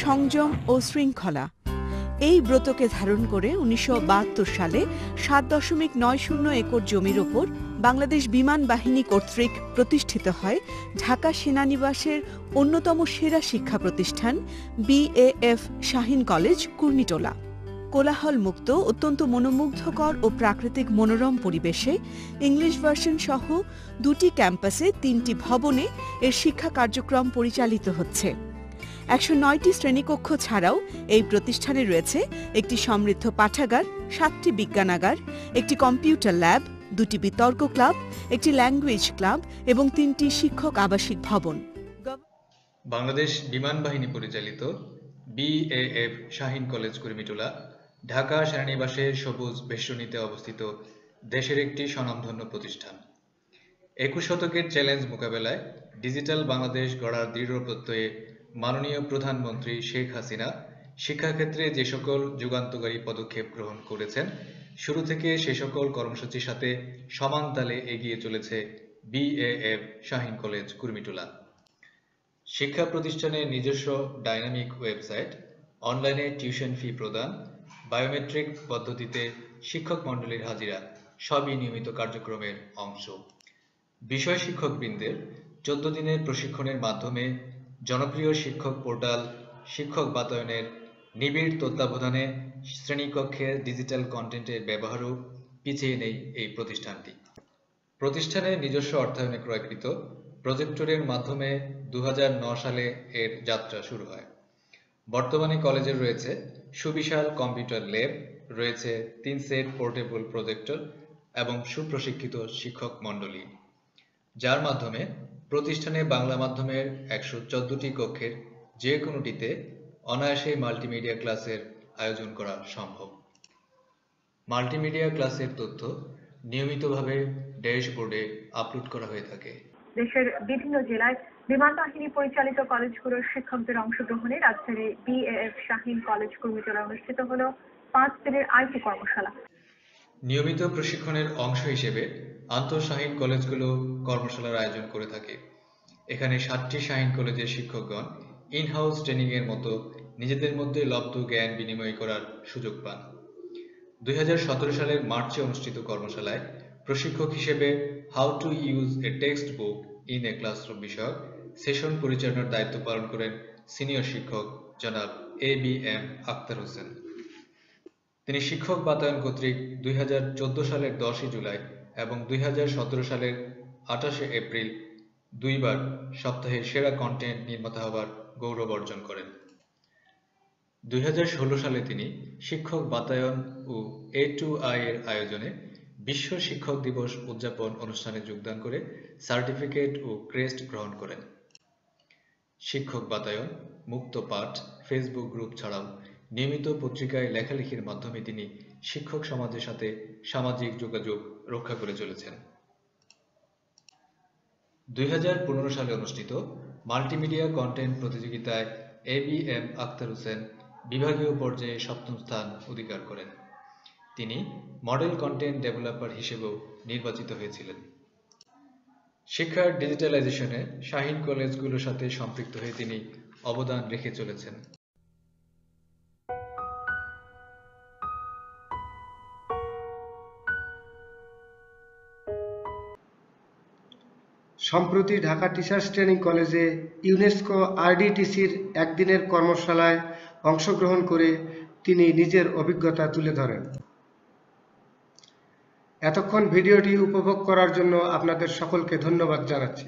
সংযম ও শৃঙ্খলা এই ব্রতকে ধারণ করে ১৯৭২ সালে ৭.৯০ একর জমির ওপর বাংলাদেশ বিমান বাহিনী কর্তৃক প্রতিষ্ঠিত হয় ঢাকা সেনানিবাসের অন্যতম সেরা শিক্ষা প্রতিষ্ঠান BAF শাহীন কলেজ কুর্মিটোলা। কোলাহল মুক্ত অত্যন্ত মনোমুগ্ধকর ও প্রাকৃতিক মনোরম পরিবেশে ইংলিশ ভার্সন সহ ২টি ক্যাম্পাসে ৩টি ভবনে এর শিক্ষা কার্যক্রম পরিচালিত হচ্ছে। ১০৯টি শ্রেণীকক্ষ ছাড়াও এই প্রতিষ্ঠানে রয়েছে একটি সমৃদ্ধ পাঠাগার, ৭টি বিজ্ঞানাগার, একটি কম্পিউটার ল্যাব, ২টি বিতর্ক ক্লাব, একটি ল্যাঙ্গুয়েজ ক্লাব এবং ৩টি শিক্ষক আবাসিক ভবন। বাংলাদেশ বিমান বাহিনী পরিচালিত BAF শাহীন কলেজ কুর্মিটোলা ঢাকা সেনানিবাসের সবুজ বেষ্টনীতে অবস্থিত দেশের একটি স্বনামধন্য প্রতিষ্ঠান। ২১ শতকের চ্যালেঞ্জ মোকাবেলায় ডিজিটাল বাংলাদেশ গড়ার দৃঢ় প্রত্যয়ে মাননীয় প্রধানমন্ত্রী শেখ হাসিনা শিক্ষাক্ষেত্রে যে সকল যুগান্তকারী পদক্ষেপ গ্রহণ করেছেন, শুরু থেকে সে সকল কর্মসূচির সাথে সমান তালে এগিয়ে চলেছে BAF শাহীন কলেজ কুর্মিটোলা। শিক্ষা প্রতিষ্ঠানের নিজস্ব ডাইনামিক ওয়েবসাইট, অনলাইনে টিউশন ফি প্রদান, বায়োমেট্রিক পদ্ধতিতে শিক্ষক মণ্ডলীর হাজিরা সবই নিয়মিত কার্যক্রমের অংশ। বিষয় শিক্ষকবৃন্দের ১৪ দিনের প্রশিক্ষণের মাধ্যমে জনপ্রিয় শিক্ষক পোর্টাল শিক্ষক বাতায়নের নিবিড় তত্ত্বাবধানে শ্রেণীকক্ষের ডিজিটাল কন্টেন্টের ব্যবহারও পিছিয়ে নেই এই প্রতিষ্ঠানটি। প্রতিষ্ঠানের নিজস্ব অর্থায়নে ক্রয়কৃত প্রজেক্টরের মাধ্যমে ২০০৯ সালে এর যাত্রা শুরু হয়। বর্তমানে কলেজের রয়েছে সুবিশাল কম্পিউটার ল্যাব, রয়েছে ৩ সেট পোর্টেবল প্রজেক্টর এবং সুপ্রশিক্ষিত শিক্ষক মণ্ডলী, যার মাধ্যমে প্রতিষ্ঠানে বাংলা মাধ্যমের ১১৪টি কক্ষের যে কোনোটিতে অনায়াসে মাল্টিমিডিয়া ক্লাসের আয়োজন করা সম্ভব। মাল্টিমিডিয়া ক্লাসের তথ্য নিয়মিতভাবে ড্যাশবোর্ডে আপলোড করা হয়ে থাকে। দেশের বিভিন্ন জেলায় বিমান বাহিনী পরিচালিত কলেজগুলোর শিক্ষকদের অংশগ্রহণে রাজধানীর BAF শাহীন কলেজ কুর্মিটোলায় অনুষ্ঠিত হলো ৫ দিনের আইটি কর্মশালা। নিয়মিত প্রশিক্ষণের অংশ হিসেবে আন্তঃশাহীন কলেজগুলো কর্মশালার আয়োজন করে থাকে। এখানে ৭টি শাহীন কলেজের শিক্ষকগণ ইন-হাউস ট্রেনিংয়ের মতো নিজেদের মধ্যে লব্ধ জ্ঞান বিনিময় করার সুযোগ পান। ২০১৭ সালের মার্চে অনুষ্ঠিত কর্মশালায় প্রশিক্ষক হিসেবে how to use a text book in a classroom বিষয়ক সেশন পরিচালনার দায়িত্ব পালন করেন সিনিয়র শিক্ষক জনাব ABM আখতার হোসেন। তিনি শিক্ষক বাতায়ন কর্তৃক ২০১৪ সালের ১০ জুলাই এবং ২০১৭ সালের ২৮ এপ্রিল ২বার সপ্তাহে সেরা কন্টেন্ট নির্মাতা হবার গৌরব অর্জন করেন। ২০১৬ সালে তিনি শিক্ষক বাতায়ন ও A2I এর আয়োজনে বিশ্ব শিক্ষক দিবস উদযাপন অনুষ্ঠানে যোগদান করে সার্টিফিকেট ও ক্রেস্ট গ্রহণ করেন। শিক্ষক বাতায়ন, মুক্ত পাঠ, ফেসবুক গ্রুপ ছাড়াও নিয়মিত পত্রিকায় লেখালেখির মাধ্যমে তিনি শিক্ষক সমাজের সাথে সামাজিক যোগাযোগ রক্ষা করে চলেছেন। ২০১৫ সালে অনুষ্ঠিত মাল্টিমিডিয়া কন্টেন্ট প্রতিযোগিতায় ABM আখতার হোসেন বিভাগীয় পর্যায়ে ৭ম স্থান অধিকার করেন। তিনি মডেল কন্টেন্ট ডেভেলপার হিসেবেও নির্বাচিত হয়েছিলেন। শিক্ষার ডিজিটালাইজেশনে শাহীন কলেজগুলোর সাথে সম্পৃক্ত হয়ে তিনি অবদান রেখে চলেছেন। সম্প্রতি ঢাকা টিচার্স ট্রেনিং কলেজে ইউনেস্কো RDTCর একদিনের কর্মশালায় অংশগ্রহণ করে তিনি নিজের অভিজ্ঞতা তুলে ধরেন। এতক্ষণ ভিডিওটি উপভোগ করার জন্য আপনাদের সকলকে ধন্যবাদ জানাচ্ছি।